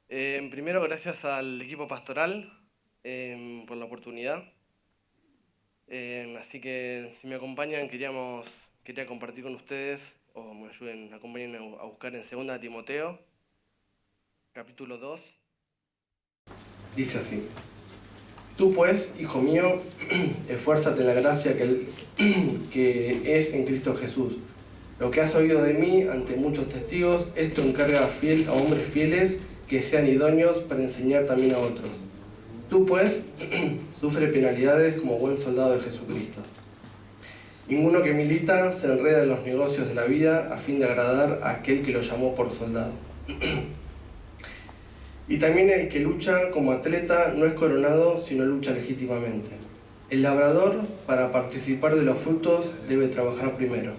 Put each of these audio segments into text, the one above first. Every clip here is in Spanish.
Primero, gracias al equipo pastoral por la oportunidad. Así que si me acompañan, quería compartir con ustedes, o me ayuden, acompañen a buscar en 2 Timoteo, capítulo 2. Dice así: Tú pues, hijo mío, esfuérzate en la gracia que es en Cristo Jesús. Lo que has oído de mí ante muchos testigos, esto encarga a hombres fieles que sean idóneos para enseñar también a otros. Tú pues, sufre penalidades como buen soldado de Jesucristo. Ninguno que milita se enreda en los negocios de la vida a fin de agradar a aquel que lo llamó por soldado. Y también el que lucha como atleta no es coronado, sino lucha legítimamente. El labrador, para participar de los frutos, debe trabajar primero.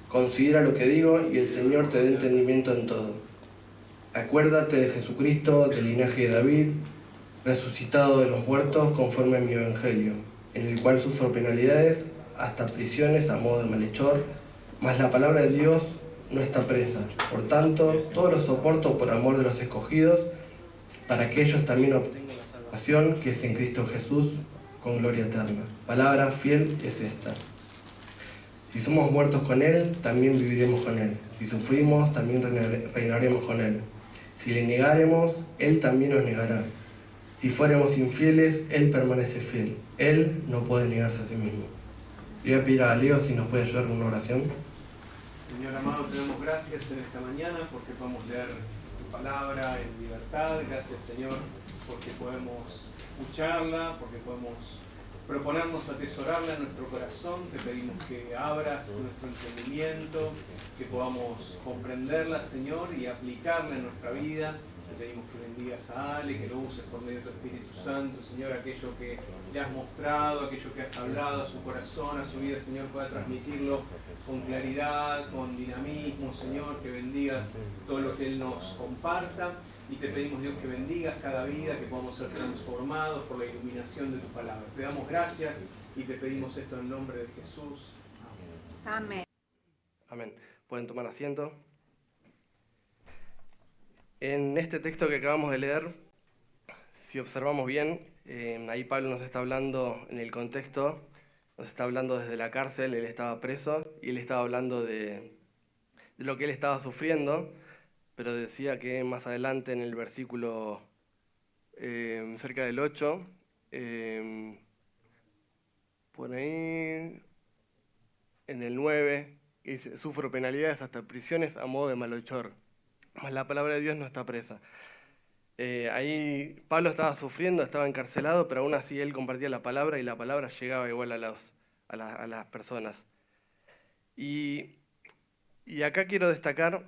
Considera lo que digo y el Señor te dé entendimiento en todo. Acuérdate de Jesucristo, del linaje de David, resucitado de los muertos conforme a mi evangelio, en el cual sufro penalidades, hasta prisiones a modo de malhechor, mas la palabra de Dios no está presa. Por tanto, todo lo soporto por amor de los escogidos, para que ellos también obtengan la salvación que es en Cristo Jesús, con gloria eterna. Palabra fiel es esta. Si somos muertos con Él, también viviremos con Él. Si sufrimos, también reinaremos con Él. Si le negáremos, Él también nos negará. Si fuéramos infieles, Él permanece fiel. Él no puede negarse a sí mismo. Le voy a pedir a Leo si nos puede ayudar con una oración. Señor amado, te damos gracias en esta mañana porque podemos leer tu palabra en libertad. Gracias, Señor, porque podemos escucharla, porque podemos proponernos atesorarla en nuestro corazón. Te pedimos que abras nuestro entendimiento, que podamos comprenderla, Señor, y aplicarla en nuestra vida. Te pedimos que bendigas a Ale, que lo uses por medio de tu Espíritu Santo, Señor, aquello que le has mostrado, aquello que has hablado a su corazón, a su vida, Señor, pueda transmitirlo con claridad, con dinamismo, Señor, que bendigas todo lo que Él nos comparta. Y te pedimos, Dios, que bendigas cada vida, que podamos ser transformados por la iluminación de tu palabra. Te damos gracias y te pedimos esto en el nombre de Jesús. Amén. Amén. Pueden tomar asiento. En este texto que acabamos de leer, si observamos bien, ahí Pablo nos está hablando en el contexto, nos está hablando desde la cárcel, él estaba preso y él estaba hablando de lo que él estaba sufriendo, pero decía que más adelante en el versículo cerca del 8, por ahí en el 9, dice: sufro penalidades hasta prisiones a modo de malhechor, mas la palabra de Dios no está presa. Ahí Pablo estaba sufriendo, estaba encarcelado, pero aún así él compartía la palabra y la palabra llegaba igual a las personas. Y, y acá quiero destacar,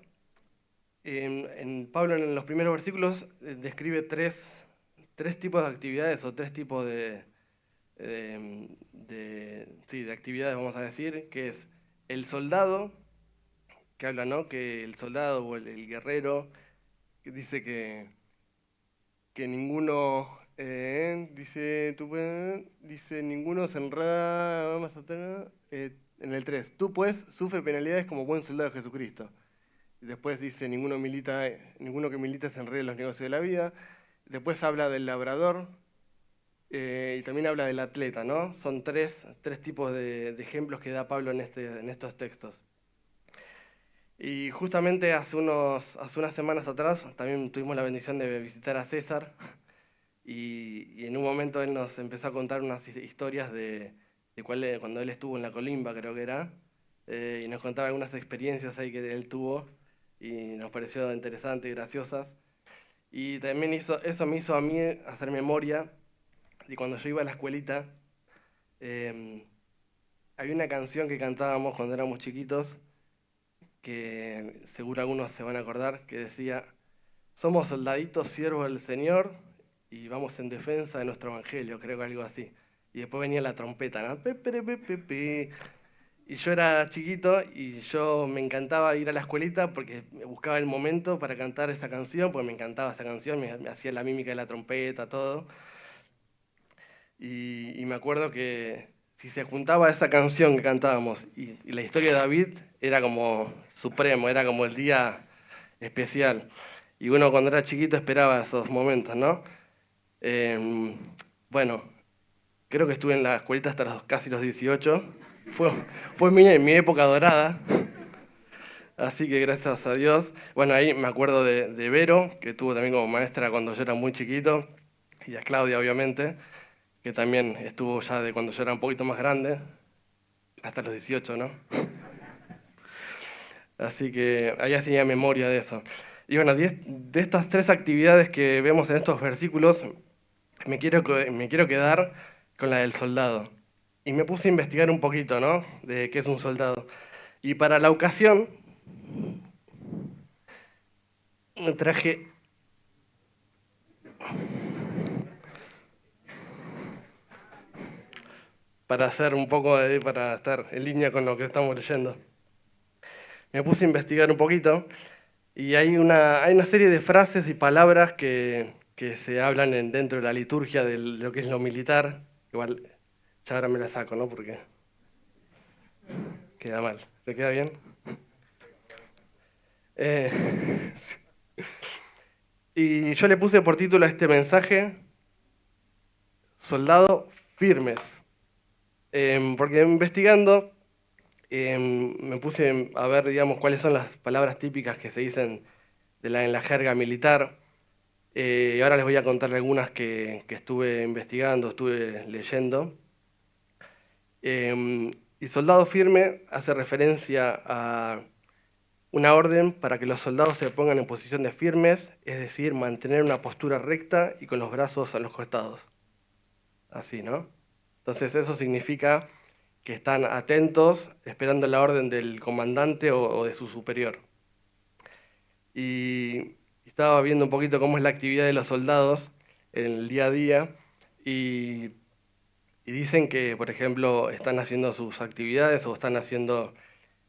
en Pablo en los primeros versículos describe tres tipos de actividades o tres tipos de actividades, vamos a decir, que es el soldado, que habla, ¿no? Que el soldado o el guerrero, que dice que ninguno, dice, ninguno se enreda, vamos a tener, en el 3 tú pues sufre penalidades como buen soldado de Jesucristo. Y después dice, ninguno que milita se enreda en los negocios de la vida. Después habla del labrador, y también habla del atleta, ¿no? Son tres tipos de ejemplos que da Pablo en estos textos. Y justamente hace unas semanas atrás también tuvimos la bendición de visitar a César y en un momento él nos empezó a contar unas historias cuando él estuvo en la Colimba, creo que era, y nos contaba algunas experiencias ahí que él tuvo y nos pareció interesantes y graciosas. Y también eso me hizo a mí hacer memoria de cuando yo iba a la escuelita. eh, Había una canción que cantábamos cuando éramos chiquitos, que seguro algunos se van a acordar, que decía: somos soldaditos siervos del Señor y vamos en defensa de nuestro evangelio, creo que algo así. Y después venía la trompeta, ¿no? Pe, pe, pe, pe, pe. Y yo era chiquito y yo me encantaba ir a la escuelita porque me buscaba el momento para cantar esa canción, porque me encantaba esa canción, me hacía la mímica de la trompeta, todo. Y me acuerdo que si se juntaba esa canción que cantábamos y la historia de David, era como supremo, era como el día especial. Y uno cuando era chiquito esperaba esos momentos, ¿no? Eh, bueno, creo que estuve en la escuelita hasta casi los 18. Fue, fue mi época dorada. Así que gracias a Dios. Bueno, ahí me acuerdo de Vero, que tuvo también como maestra cuando yo era muy chiquito, y a Claudia, obviamente, que también estuvo ya de cuando yo era un poquito más grande, hasta los 18, ¿no? Así que ahí hacía memoria de eso. Y bueno, de estas tres actividades que vemos en estos versículos, me quiero quedar con la del soldado. Y me puse a investigar un poquito, ¿no? De qué es un soldado. Y para la ocasión, me traje para hacer un poco para estar en línea con lo que estamos leyendo. Me puse a investigar un poquito y hay una serie de frases y palabras que se hablan dentro de la liturgia de lo que es lo militar. Igual, ya ahora me la saco, ¿no? Porque queda mal. ¿Te queda bien? Eh, y yo le puse por título a este mensaje, Soldado firmes. Porque investigando me puse a ver, digamos, cuáles son las palabras típicas que se dicen en la jerga militar. Y ahora les voy a contar algunas que estuve investigando, estuve leyendo. Y soldado firme hace referencia a una orden para que los soldados se pongan en posición de firmes, es decir, mantener una postura recta y con los brazos a los costados. Así, ¿no? Entonces eso significa que están atentos, esperando la orden del comandante o de su superior. Y estaba viendo un poquito cómo es la actividad de los soldados en el día a día y, y dicen que, por ejemplo, están haciendo sus actividades o están haciendo,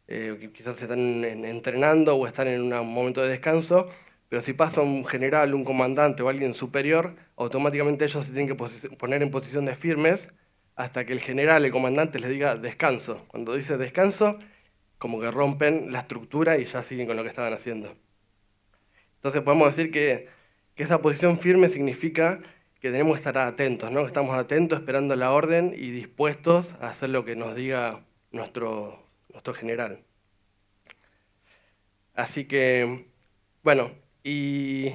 quizás se están entrenando o están en un momento de descanso, pero si pasa un general, un comandante o alguien superior, automáticamente ellos se tienen que poner en posición de firmes hasta que el general, el comandante les diga descanso. Cuando dice descanso, como que rompen la estructura y ya siguen con lo que estaban haciendo. Entonces podemos decir que esa posición firme significa que tenemos que estar atentos, ¿no? Que estamos atentos, esperando la orden y dispuestos a hacer lo que nos diga nuestro general. Así que, bueno, y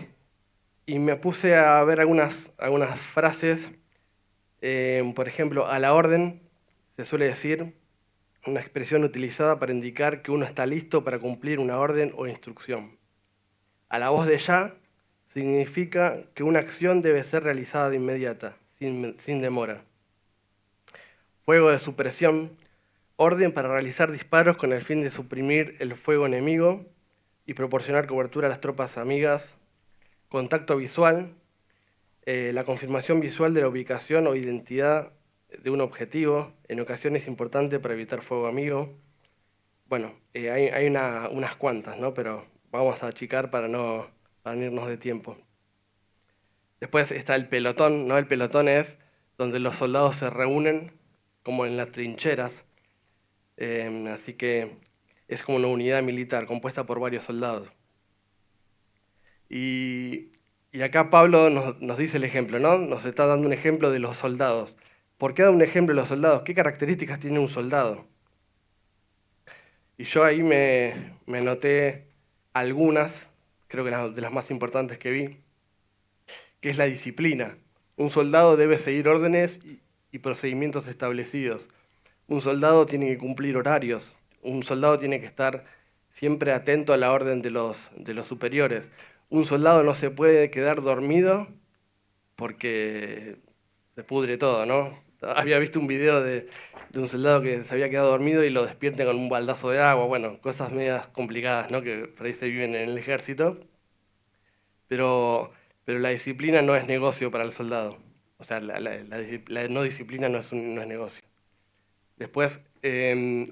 me puse a ver algunas frases. Por ejemplo, a la orden se suele decir una expresión utilizada para indicar que uno está listo para cumplir una orden o instrucción. A la voz de ya significa que una acción debe ser realizada de inmediata, sin demora. Fuego de supresión, orden para realizar disparos con el fin de suprimir el fuego enemigo y proporcionar cobertura a las tropas amigas. Contacto visual, la confirmación visual de la ubicación o identidad de un objetivo, en ocasiones importante para evitar fuego amigo. Bueno, hay unas cuantas, ¿no? Pero vamos a achicar para no irnos de tiempo. Después está el pelotón, ¿no? El pelotón es donde los soldados se reúnen como en las trincheras. Así que es como una unidad militar compuesta por varios soldados. Y acá Pablo nos dice el ejemplo, ¿no? Nos está dando un ejemplo de los soldados. ¿Por qué da un ejemplo de los soldados? ¿Qué características tiene un soldado? Y yo ahí me noté algunas, creo que de las más importantes que vi, que es la disciplina. Un soldado debe seguir órdenes y procedimientos establecidos. Un soldado tiene que cumplir horarios. Un soldado tiene que estar siempre atento a la orden de los superiores. Un soldado no se puede quedar dormido porque se pudre todo, ¿no? Había visto un video de un soldado que se había quedado dormido y lo despierten con un baldazo de agua. Bueno, cosas medias complicadas, ¿no? Que por ahí se viven en el ejército. Pero, pero la disciplina no es negocio para el soldado. O sea, la no disciplina no es negocio. Después,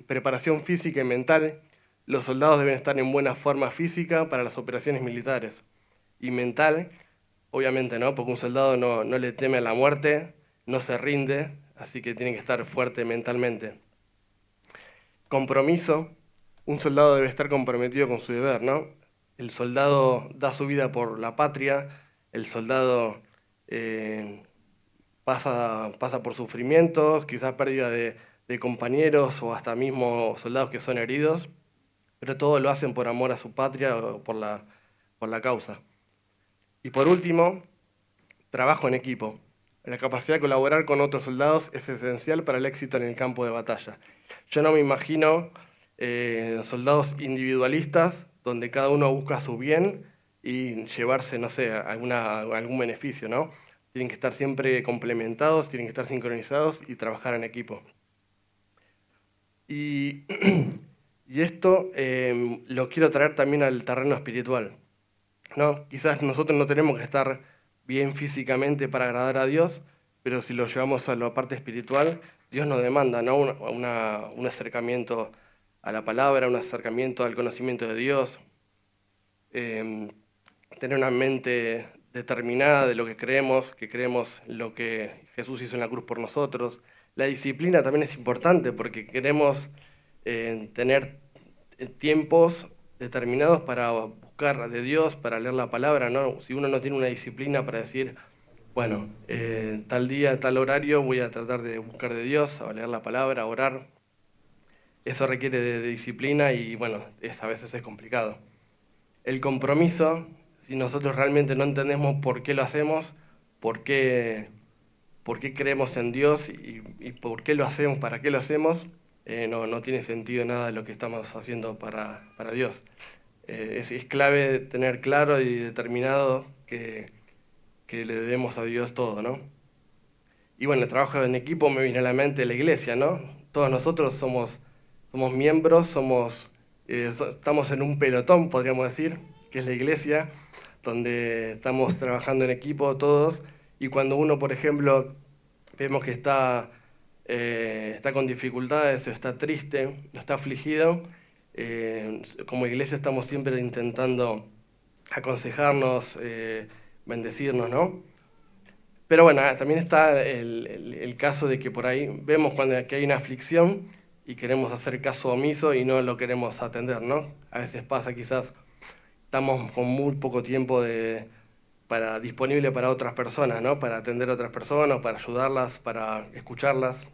preparación física y mental. Los soldados deben estar en buena forma física para las operaciones militares. Y mental, obviamente, ¿no? Porque un soldado no le teme a la muerte, no se rinde, así que tiene que estar fuerte mentalmente. Compromiso. Un soldado debe estar comprometido con su deber, ¿no? El soldado da su vida por la patria, el soldado pasa por sufrimientos, quizás pérdida de compañeros o hasta mismo soldados que son heridos, pero todo lo hacen por amor a su patria o por la causa. Y por último, trabajo en equipo. La capacidad de colaborar con otros soldados es esencial para el éxito en el campo de batalla. Yo no me imagino soldados individualistas donde cada uno busca su bien y llevarse, no sé, algún beneficio, ¿no? Tienen que estar siempre complementados, tienen que estar sincronizados y trabajar en equipo. Y, y esto lo quiero traer también al terreno espiritual, ¿no? Quizás nosotros no tenemos que estar bien físicamente para agradar a Dios, pero si lo llevamos a la parte espiritual, Dios nos demanda, ¿no? Un acercamiento a la palabra, un acercamiento al conocimiento de Dios, eh, tener una mente determinada de lo que creemos lo que Jesús hizo en la cruz por nosotros. La disciplina también es importante porque queremos tener tiempos determinados para buscar de Dios, para leer la palabra, ¿no? Si uno no tiene una disciplina para decir, bueno, tal día, tal horario voy a tratar de buscar de Dios, a leer la palabra, a orar, eso requiere de disciplina y bueno, a veces es complicado. El compromiso, si nosotros realmente no entendemos por qué lo hacemos, por qué, por qué creemos en Dios y por qué lo hacemos, para qué lo hacemos, no tiene sentido nada de lo que estamos haciendo para Dios. Es clave tener claro y determinado que le debemos a Dios todo, ¿no? Y bueno, el trabajo en equipo me viene a la mente la iglesia, ¿no? Todos nosotros somos miembros, estamos en un pelotón, podríamos decir, que es la iglesia, donde estamos trabajando en equipo todos, y cuando uno, por ejemplo, vemos que está con dificultades, o está triste, o está afligido, como iglesia estamos siempre intentando aconsejarnos, bendecirnos, ¿no? Pero bueno, también está el caso de que por ahí vemos que hay una aflicción y queremos hacer caso omiso y no lo queremos atender, ¿no? A veces pasa, quizás estamos con muy poco tiempo disponible para otras personas, ¿no? Para atender a otras personas, para ayudarlas, para escucharlas.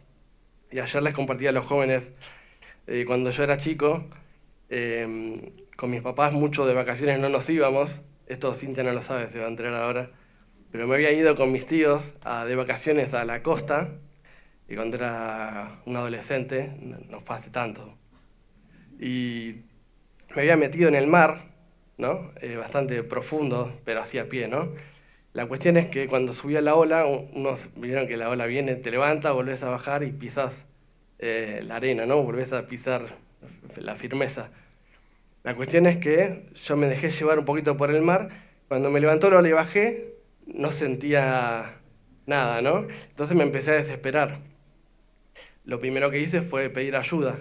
Y ayer les compartí a los jóvenes, cuando yo era chico, con mis papás mucho de vacaciones no nos íbamos, esto Cintia no lo sabe, se va a enterar ahora, pero me había ido con mis tíos de vacaciones a la costa, y cuando era un adolescente, no fue hace tanto, y me había metido en el mar, ¿no? Bastante profundo, pero así a pie, ¿no? La cuestión es que cuando subía la ola, unos vieron que la ola viene, te levanta, volvés a bajar y pisas la arena, ¿no? Volvés a pisar la firmeza. La cuestión es que yo me dejé llevar un poquito por el mar. Cuando me levantó la ola y bajé, no sentía nada, ¿no? Entonces me empecé a desesperar. Lo primero que hice fue pedir ayuda,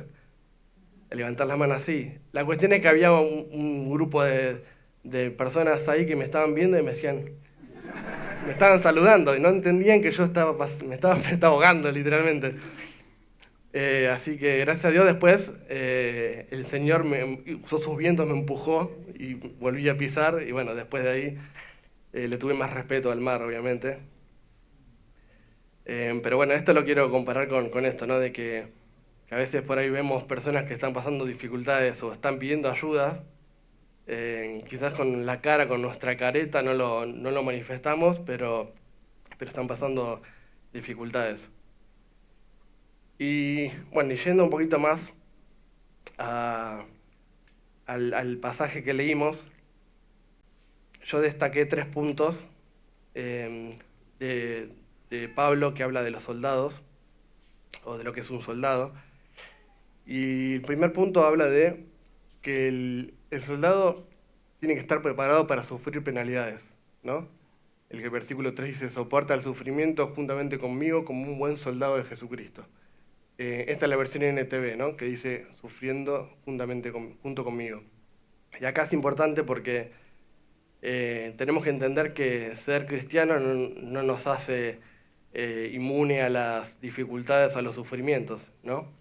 levantar las manos así. La cuestión es que había un grupo de personas ahí que me estaban viendo y me estaban saludando y no entendían que yo me estaba ahogando literalmente. Así que gracias a Dios después el Señor usó sus vientos, me empujó y volví a pisar y bueno, después de ahí le tuve más respeto al mar, obviamente. Pero bueno, esto lo quiero comparar con esto, ¿no? De que a veces por ahí vemos personas que están pasando dificultades o están pidiendo ayuda, quizás con la cara, con nuestra careta no lo manifestamos, pero están pasando dificultades. Y bueno, y yendo un poquito más al pasaje que leímos, yo destaqué 3 puntos de, de Pablo que habla de los soldados, o de lo que es un soldado. Y el primer punto habla de que el soldado tiene que estar preparado para sufrir penalidades, ¿no? El versículo 3 dice, soporta el sufrimiento juntamente conmigo como un buen soldado de Jesucristo. Esta es la versión NTV, ¿no? Que dice, sufriendo junto conmigo. Y acá es importante porque tenemos que entender que ser cristiano no nos hace inmune a las dificultades, a los sufrimientos, ¿no?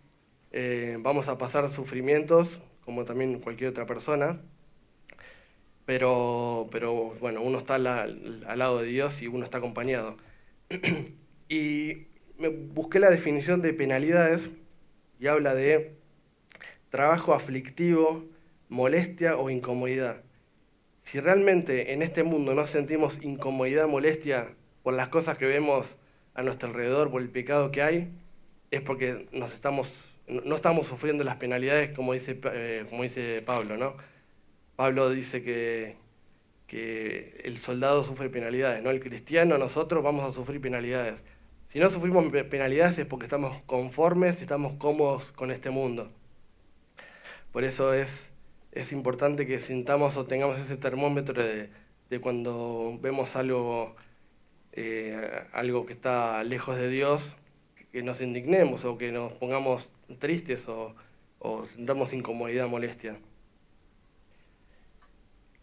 Vamos a pasar sufrimientos, como también cualquier otra persona, pero bueno, uno está al lado de Dios y uno está acompañado. Y busqué la definición de penalidades y habla de trabajo aflictivo, molestia o incomodidad. Si realmente en este mundo no sentimos incomodidad, molestia por las cosas que vemos a nuestro alrededor, por el pecado que hay, es porque no estamos sufriendo las penalidades como dice Pablo, ¿no? Pablo dice que el soldado sufre penalidades, ¿no? El cristiano, nosotros vamos a sufrir penalidades. Si no sufrimos penalidades es porque estamos conformes y estamos cómodos con este mundo. Por eso es importante que sintamos o tengamos ese termómetro de cuando vemos algo que está lejos de Dios, que nos indignemos o que nos pongamos tristes o sintamos incomodidad, molestia.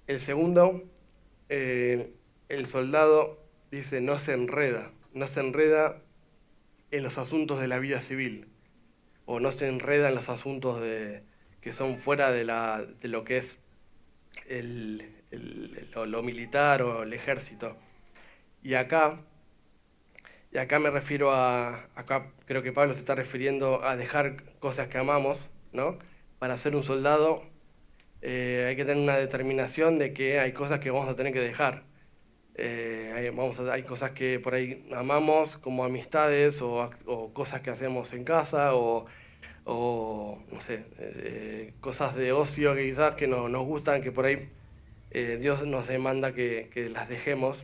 El segundo, el soldado dice no se enreda en los asuntos de la vida civil, o no se enreda en los asuntos que son fuera de lo que es lo militar o el ejército. Y acá me refiero acá creo que Pablo se está refiriendo a dejar cosas que amamos, ¿no? Para ser un soldado hay que tener una determinación de que hay cosas que vamos a tener que dejar. Hay cosas que por ahí amamos, como amistades o cosas que hacemos en casa o no sé, cosas de ocio que quizás que no, nos gustan, que por ahí Dios nos demanda que las dejemos.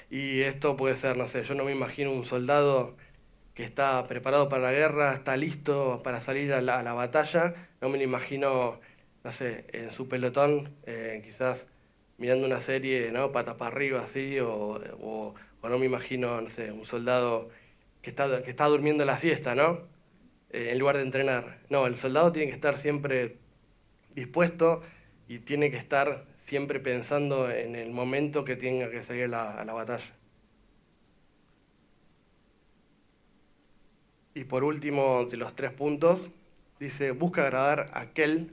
Y esto puede ser, no sé, yo no me imagino un soldado que está preparado para la guerra, está listo para salir a la batalla, no me lo imagino, no sé, en su pelotón, quizás mirando una serie, ¿no? Patas para arriba, así, o no me imagino, no sé, un soldado que está durmiendo la siesta, ¿no? En lugar de entrenar. No, el soldado tiene que estar siempre dispuesto y tiene que estar siempre pensando en el momento que tenga que salir a la batalla. Y por último, de los 3 puntos, dice, busca agradar a aquel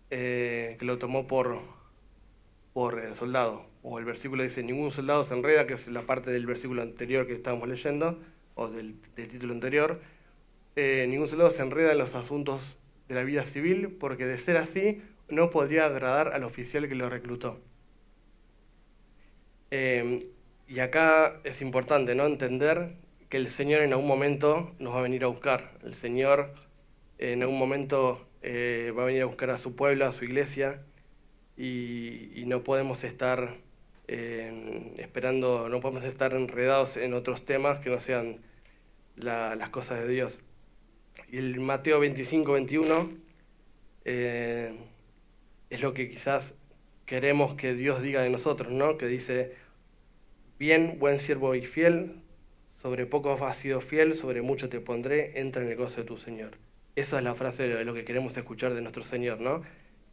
que lo tomó por soldado. O el versículo dice, ningún soldado se enreda, que es la parte del versículo anterior que estábamos leyendo, o del título anterior. Ningún soldado se enreda en los asuntos de la vida civil, porque de ser así, no podría agradar al oficial que lo reclutó. Y acá es importante, ¿no? Entender que el Señor en algún momento nos va a venir a buscar. El Señor en algún momento va a venir a buscar a su pueblo, a su iglesia, y no podemos estar esperando, no podemos estar enredados en otros temas que no sean las cosas de Dios. Y el Mateo 25-21 es lo que quizás queremos que Dios diga de nosotros, ¿no? Que dice, bien, buen siervo y fiel, sobre poco has sido fiel, sobre mucho te pondré, entra en el gozo de tu Señor. Esa es la frase de lo que queremos escuchar de nuestro Señor, ¿no?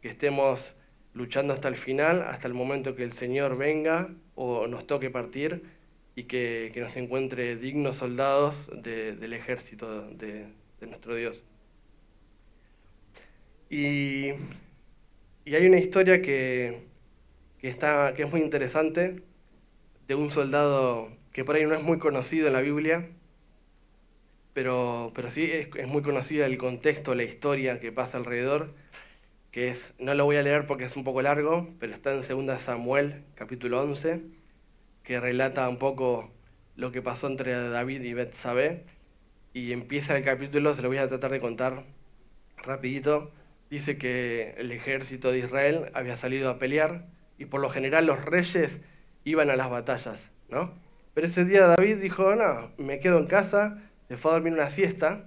Que estemos luchando hasta el final, hasta el momento que el Señor venga o nos toque partir y que nos encuentre dignos soldados del ejército de nuestro Dios. Y hay una historia que es muy interesante de un soldado que por ahí no es muy conocido en la Biblia, pero sí es muy conocida el contexto, la historia que pasa alrededor, que no lo voy a leer porque es un poco largo, pero está en 2 Samuel, capítulo 11, que relata un poco lo que pasó entre David y Betsabé, y empieza el capítulo, se lo voy a tratar de contar rapidito. Dice que el ejército de Israel había salido a pelear, y por lo general los reyes iban a las batallas, ¿no? Pero ese día David dijo, no, me quedo en casa, se fue a dormir una siesta,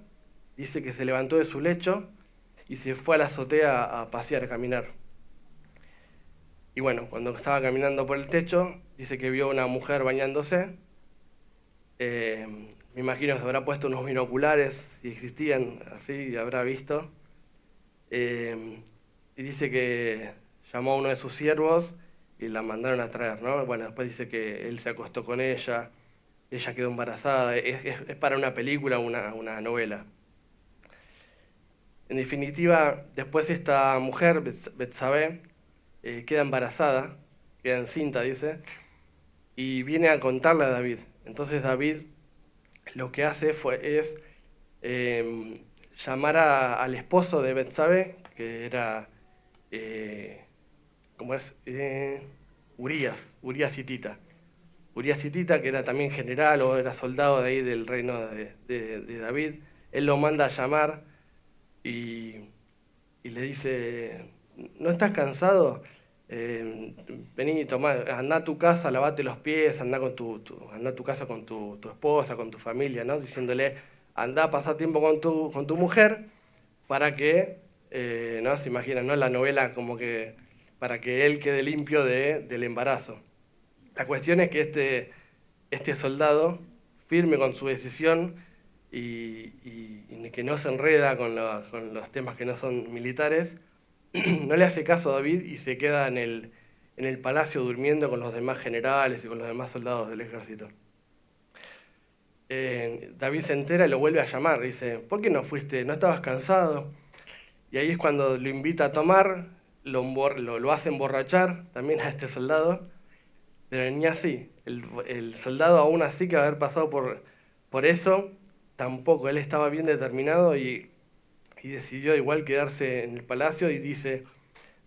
dice que se levantó de su lecho y se fue a la azotea a pasear, a caminar. Y bueno, cuando estaba caminando por el techo, dice que vio a una mujer bañándose. Me imagino que se habrá puesto unos binoculares, si existían, así, y habrá visto. Y dice que llamó a uno de sus siervos y la mandaron a traer, ¿no? Bueno, después dice que él se acostó con ella quedó embarazada. Es para una película, una novela. En definitiva, después esta mujer, Betsabé, queda embarazada, queda encinta, dice, y viene a contarle a David. Entonces David lo que hace es llamar al esposo de Betsabe, que era, ¿cómo es? Urías hitita. Urías hitita, que era también general o era soldado de ahí del reino de David. Él lo manda a llamar y, y le dice, ¿no estás cansado? Vení, tomá, andá a tu casa, lavate los pies, andá, andá a tu casa con tu esposa, con tu familia, ¿no? Diciéndole, andá a pasar tiempo con tu mujer para que, ¿no? Se imaginan, ¿no? La novela como que para que él quede limpio del embarazo. La cuestión es que este soldado, firme con su decisión y que no se enreda con los temas que no son militares, no le hace caso a David y se queda en el palacio durmiendo con los demás generales y con los demás soldados del ejército. David se entera y lo vuelve a llamar. Dice, ¿por qué no fuiste? ¿No estabas cansado? Y ahí es cuando lo invita a tomar, lo hace emborrachar también a este soldado, pero ni así. El soldado aún así que haber pasado por eso, tampoco. Él estaba bien determinado y decidió igual quedarse en el palacio y dice,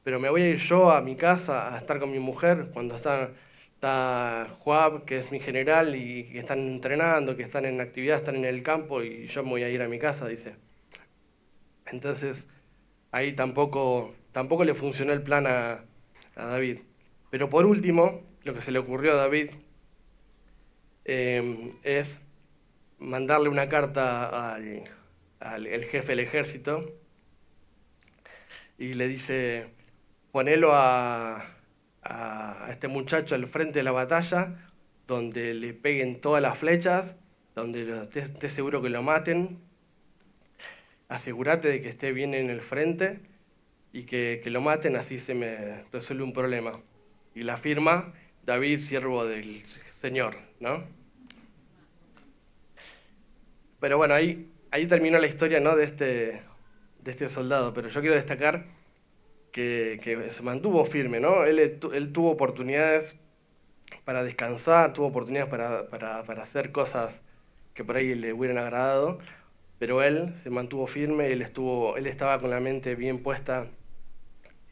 pero me voy a ir yo a mi casa a estar con mi mujer cuando está Joab, que es mi general, y que están entrenando, que están en actividad, están en el campo, y yo me voy a ir a mi casa, dice. Entonces, ahí tampoco le funcionó el plan a David. Pero por último, lo que se le ocurrió a David es mandarle una carta al el jefe del ejército y le dice, ponelo a este muchacho al frente de la batalla, donde le peguen todas las flechas, donde esté seguro que lo maten, asegúrate de que esté bien en el frente y que lo maten, así se me resuelve un problema. Y la firma David, siervo del Señor, ¿no? Pero bueno, ahí terminó la historia, ¿no? De este soldado, pero yo quiero destacar que se mantuvo firme, ¿no? Él tuvo oportunidades para descansar, tuvo oportunidades para hacer cosas que por ahí le hubieran agradado, pero él se mantuvo firme, él estaba con la mente bien puesta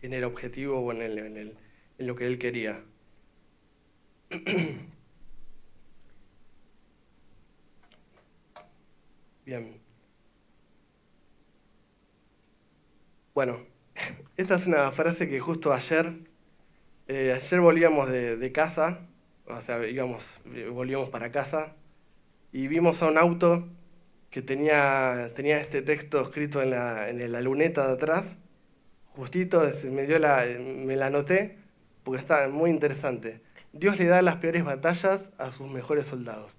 en el objetivo o en lo que él quería. Bien. Bueno, esta es una frase que justo ayer volvíamos de casa, o sea, volvíamos para casa y vimos a un auto que tenía este texto escrito en la luneta de atrás, justito, me la anoté porque está muy interesante. Dios le da las peores batallas a sus mejores soldados,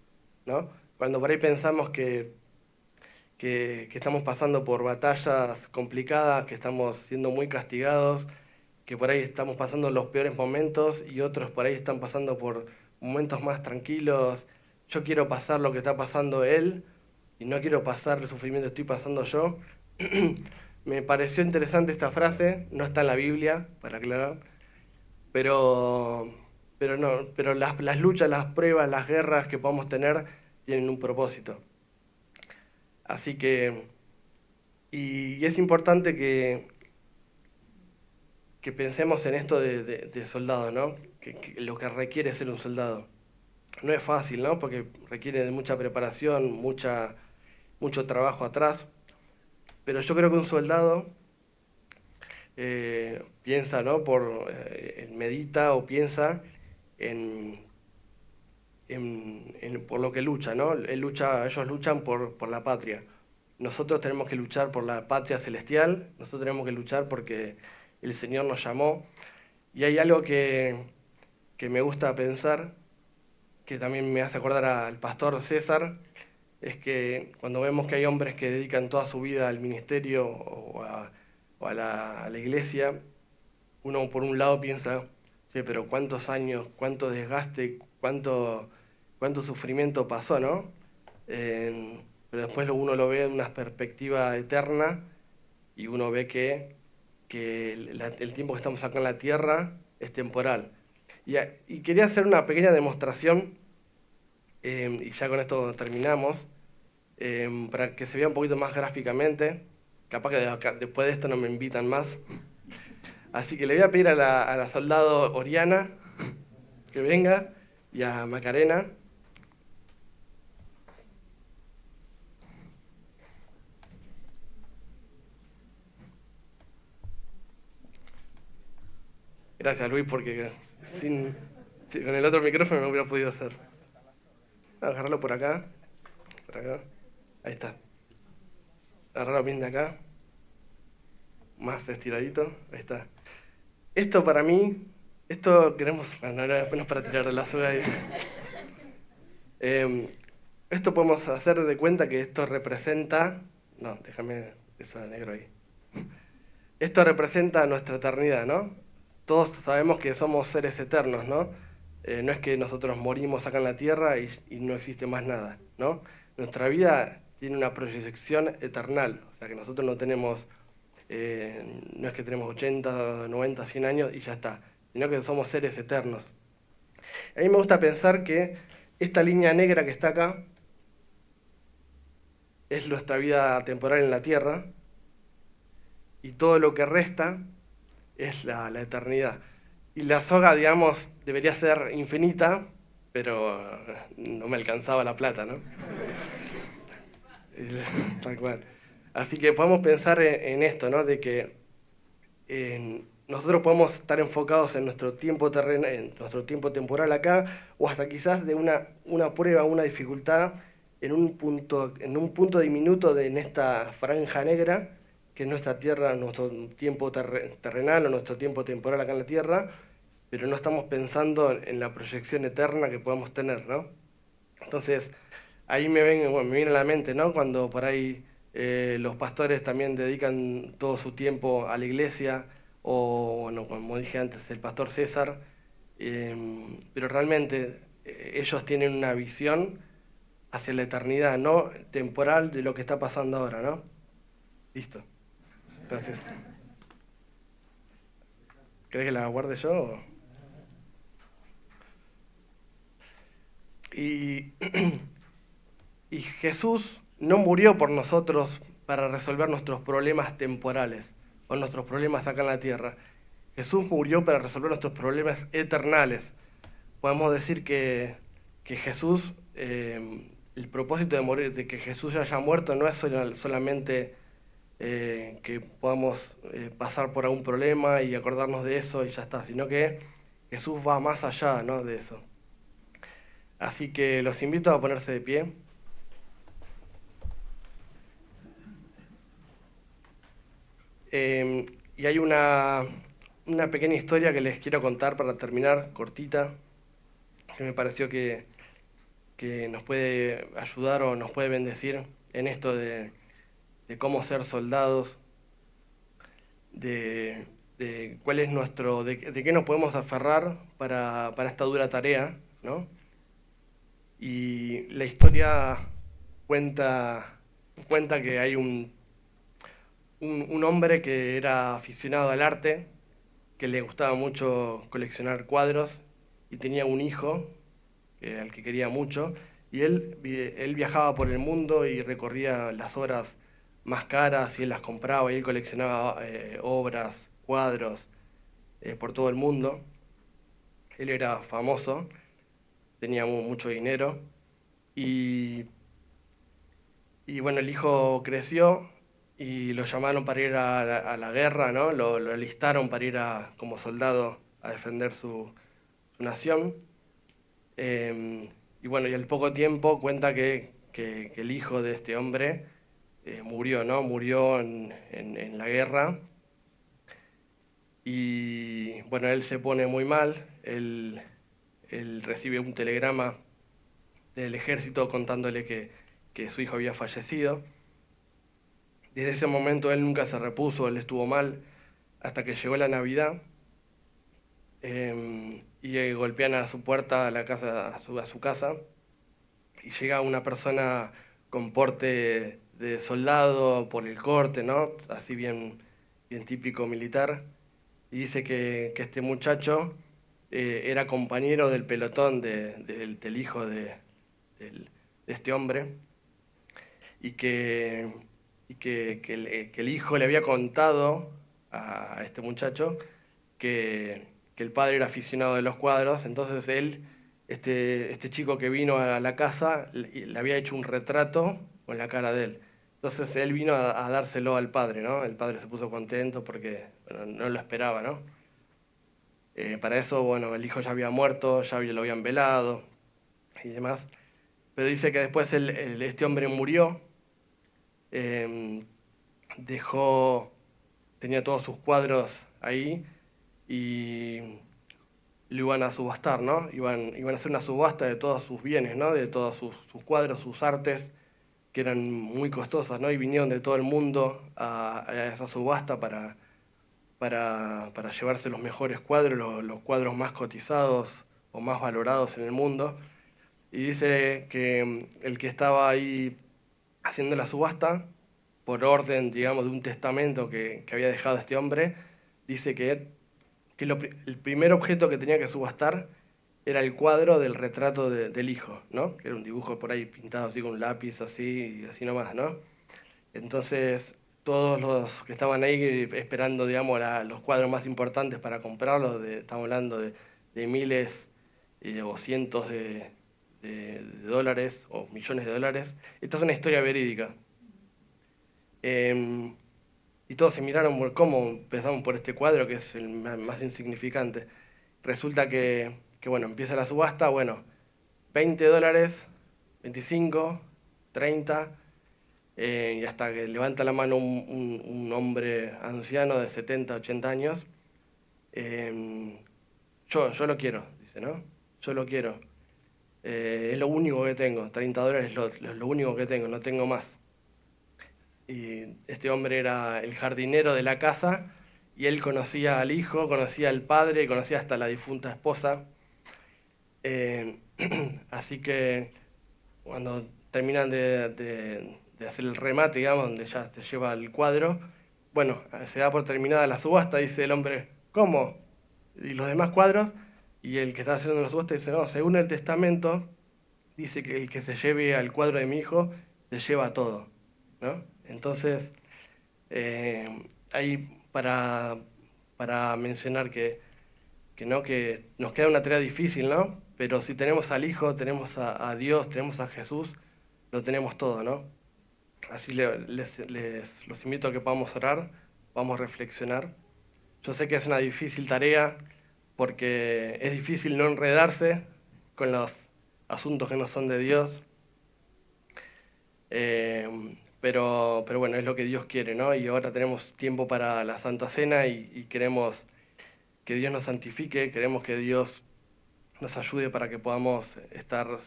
¿no? Cuando por ahí pensamos que estamos pasando por batallas complicadas, que estamos siendo muy castigados, que por ahí estamos pasando los peores momentos y otros por ahí están pasando por momentos más tranquilos. Yo quiero pasar lo que está pasando él y no quiero pasar el sufrimiento que estoy pasando yo. Me pareció interesante esta frase, no está en la Biblia, para aclarar, pero, pero las luchas, las pruebas, las guerras que podamos tener tienen un propósito. Así que, y es importante que pensemos en esto de soldado, ¿no? Que lo que requiere ser un soldado. No es fácil, ¿no? Porque requiere de mucha preparación, mucho trabajo atrás. Pero yo creo que un soldado piensa, ¿no? Medita o piensa en, por lo que lucha, ¿no? Ellos luchan por la patria. Nosotros tenemos que luchar por la patria celestial, nosotros tenemos que luchar porque el Señor nos llamó. Y hay algo que me gusta pensar, que también me hace acordar al pastor César, es que cuando vemos que hay hombres que dedican toda su vida al ministerio a la iglesia, uno por un lado piensa, sí, pero cuántos años, cuánto desgaste, cuánto sufrimiento pasó, ¿no? Pero después uno lo ve en una perspectiva eterna y uno ve que que el tiempo que estamos acá en la Tierra es temporal. Y quería hacer una pequeña demostración, y ya con esto terminamos, para que se vea un poquito más gráficamente. Capaz que después de esto no me invitan más. Así que le voy a pedir a la soldado Oriana que venga y a Macarena. Gracias, Luis, porque con el otro micrófono no hubiera podido hacer. Agarrarlo por acá. Por acá. Ahí está. Agarrarlo bien de acá. Más estiradito. Ahí está. Esto para mí, esto queremos. Bueno, no es para tirar de la soga ahí. Esto podemos hacer de cuenta que esto representa. No, déjame eso de negro ahí. Esto representa nuestra eternidad, ¿no? Todos sabemos que somos seres eternos, ¿no? No es que nosotros morimos acá en la tierra y no existe más nada, ¿no? Nuestra vida tiene una proyección eternal, o sea que nosotros no tenemos, no es que tenemos 80, 90, 100 años y ya está, sino que somos seres eternos. A mí me gusta pensar que esta línea negra que está acá es nuestra vida temporal en la tierra y todo lo que resta es la eternidad. Y la soga, digamos, debería ser infinita, pero no me alcanzaba la plata, ¿no? Tal cual. Así que podemos pensar en esto, ¿no? De que nosotros podemos estar enfocados en nuestro tiempo en nuestro tiempo temporal acá, o hasta quizás de una prueba, una dificultad en un punto diminuto en esta franja negra, que es nuestra tierra, nuestro tiempo terrenal o nuestro tiempo temporal acá en la tierra, pero no estamos pensando en la proyección eterna que podemos tener, ¿no? Entonces, ahí me viene a la mente, ¿no? Cuando por ahí los pastores también dedican todo su tiempo a la iglesia, o, bueno, como dije antes, el pastor César, pero realmente ellos tienen una visión hacia la eternidad, no temporal de lo que está pasando ahora, ¿no? Listo. Gracias. ¿Crees que la guarde yo? Y, y Jesús no murió por nosotros para resolver nuestros problemas temporales o nuestros problemas acá en la tierra. Jesús murió para resolver nuestros problemas eternales. Podemos decir que Jesús, el propósito de morir, de que Jesús haya muerto, no es solamente que podamos pasar por algún problema y acordarnos de eso y ya está, sino que Jesús va más allá, ¿no?, de eso. Así que los invito a ponerse de pie. Y hay una pequeña historia que les quiero contar para terminar, cortita, que me pareció que nos puede ayudar o nos puede bendecir en esto de cómo ser soldados, de cuál es de qué nos podemos aferrar para esta dura tarea, ¿no? Y la historia cuenta que hay un hombre que era aficionado al arte, que le gustaba mucho coleccionar cuadros y tenía un hijo al que quería mucho, y él viajaba por el mundo y recorría las obras más caras y él las compraba y él coleccionaba obras, cuadros por todo el mundo. Él era famoso, tenía mucho dinero y, y bueno, el hijo creció y lo llamaron para ir a la guerra, ¿no? Lo alistaron para ir como soldado a defender su nación. Y bueno, y al poco tiempo cuenta que el hijo de este hombre murió, ¿no? Murió en la guerra. Y bueno, él se pone muy mal, él recibe un telegrama del ejército contándole que su hijo había fallecido. Desde ese momento él nunca se repuso, él estuvo mal, hasta que llegó la Navidad y golpean a su puerta, a la casa, a su casa, y llega una persona con porte de soldado por el corte, ¿no? Así bien, bien típico militar, y dice que este muchacho era compañero del pelotón del hijo de este hombre, y que el hijo le había contado a este muchacho que el padre era aficionado de los cuadros. Entonces él, este chico que vino a la casa, le había hecho un retrato con la cara de él. Entonces él vino a dárselo al padre, ¿no? El padre se puso contento porque bueno, no lo esperaba, ¿no? Para eso, bueno, el hijo ya había muerto, lo habían velado y demás. Pero dice que después este hombre murió, eh, dejó, tenía todos sus cuadros ahí y lo iban a subastar, ¿no? Iban a hacer una subasta de todos sus bienes, ¿no? De todos sus cuadros, sus artes, que eran muy costosas, ¿no? Y vinieron de todo el mundo a esa subasta para llevarse los mejores cuadros, los cuadros más cotizados o más valorados en el mundo. Y dice que el que estaba ahí haciendo la subasta, por orden, digamos, de un testamento que había dejado este hombre, dice que el primer objeto que tenía que subastar era el cuadro del retrato del hijo, ¿no? Que era un dibujo por ahí pintado así con un lápiz, así y así nomás, ¿no? Entonces, todos los que estaban ahí esperando, digamos, los cuadros más importantes para comprarlos, estamos hablando de miles o cientos de dólares o millones de dólares. Esta es una historia verídica. Em, y todos se miraron por cómo empezamos por este cuadro, que es el más insignificante. Resulta bueno, empieza la subasta, bueno, $20, 25, 30, y hasta que levanta la mano un hombre anciano de 70, 80 años. em, yo lo quiero, dice, ¿no? Yo lo quiero. Es lo único que tengo, $30 es lo único que tengo, no tengo más. Y este hombre era el jardinero de la casa y él conocía al hijo, conocía al padre, conocía hasta la difunta esposa. Eh, Así que cuando terminan de hacer el remate, digamos, donde ya se lleva el cuadro, bueno, se da por terminada la subasta, dice el hombre, ¿cómo? ¿Y los demás cuadros? Y el que está haciendo la subasta dice, no, según el testamento, dice que el que se lleve al cuadro de mi hijo se lleva todo, ¿no? Entonces, ahí para mencionar que no, que nos queda una tarea difícil, ¿no? Pero si tenemos al Hijo, tenemos a Dios, tenemos a Jesús, lo tenemos todo, ¿no? Así los invito a que podamos orar, podamos reflexionar. Yo sé que es una difícil tarea porque es difícil no enredarse con los asuntos que no son de Dios, pero bueno, es lo que Dios quiere, ¿no? Y ahora tenemos tiempo para la Santa Cena y queremos que Dios nos santifique, queremos que Dios nos ayude para que podamos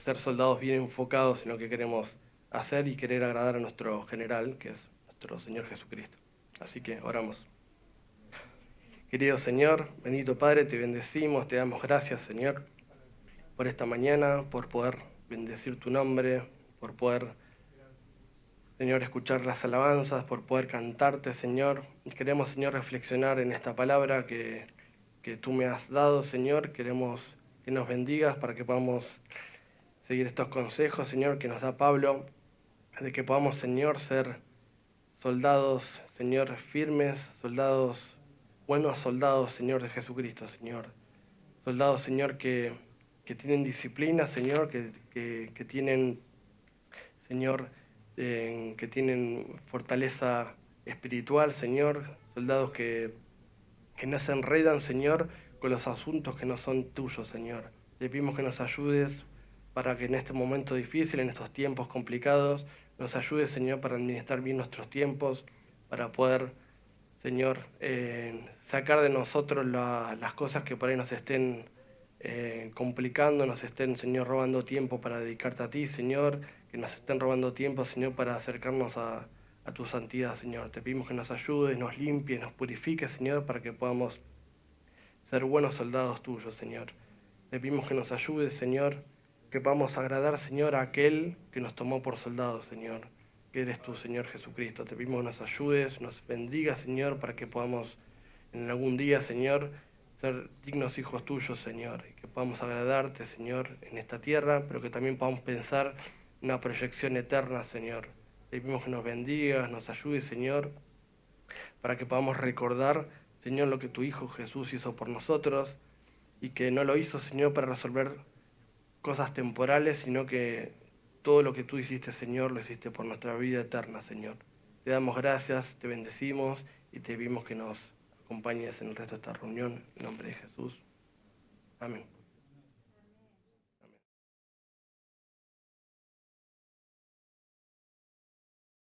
ser soldados bien enfocados en lo que queremos hacer y querer agradar a nuestro general, que es nuestro Señor Jesucristo. Así que oramos. Querido Señor, bendito Padre, te bendecimos, te damos gracias, Señor, por esta mañana, por poder bendecir tu nombre, por poder, Señor, escuchar las alabanzas, por poder cantarte, Señor. Y queremos, Señor, reflexionar en esta palabra que tú me has dado, Señor. Queremos que nos bendigas para que podamos seguir estos consejos, Señor, que nos da Pablo, de que podamos, Señor, ser soldados, Señor, firmes, buenos soldados, Señor, de Jesucristo, Señor. Soldados, Señor, que tienen disciplina, Señor, que tienen, Señor, que tienen fortaleza espiritual, Señor. Soldados que no se enredan, Señor, con los asuntos que no son tuyos, Señor. Te pedimos que nos ayudes para que en este momento difícil, en estos tiempos complicados, nos ayudes, Señor, para administrar bien nuestros tiempos, para poder, Señor, sacar de nosotros las cosas que por ahí nos estén complicando, nos estén, Señor, robando tiempo para dedicarte a ti, Señor, que nos estén robando tiempo, Señor, para acercarnos a tu santidad, Señor. Te pedimos que nos ayudes, nos limpies, nos purifiques, Señor, para que podamos ser buenos soldados tuyos, Señor. Te pedimos que nos ayudes, Señor, que podamos agradar, Señor, a aquel que nos tomó por soldados, Señor. que eres tú, Señor Jesucristo. Te pedimos que nos ayudes, nos bendigas, Señor, para que podamos en algún día, Señor, ser dignos hijos tuyos, Señor, y que podamos agradarte, Señor, en esta tierra, pero que también podamos pensar en una proyección eterna, Señor. Te pedimos que nos bendigas, nos ayudes, Señor, para que podamos recordar, Señor, lo que tu Hijo Jesús hizo por nosotros, y que no lo hizo, Señor, para resolver cosas temporales, sino que todo lo que tú hiciste, Señor, lo hiciste por nuestra vida eterna, Señor. Te damos gracias, te bendecimos y te pedimos que nos acompañes en el resto de esta reunión. En nombre de Jesús. Amén.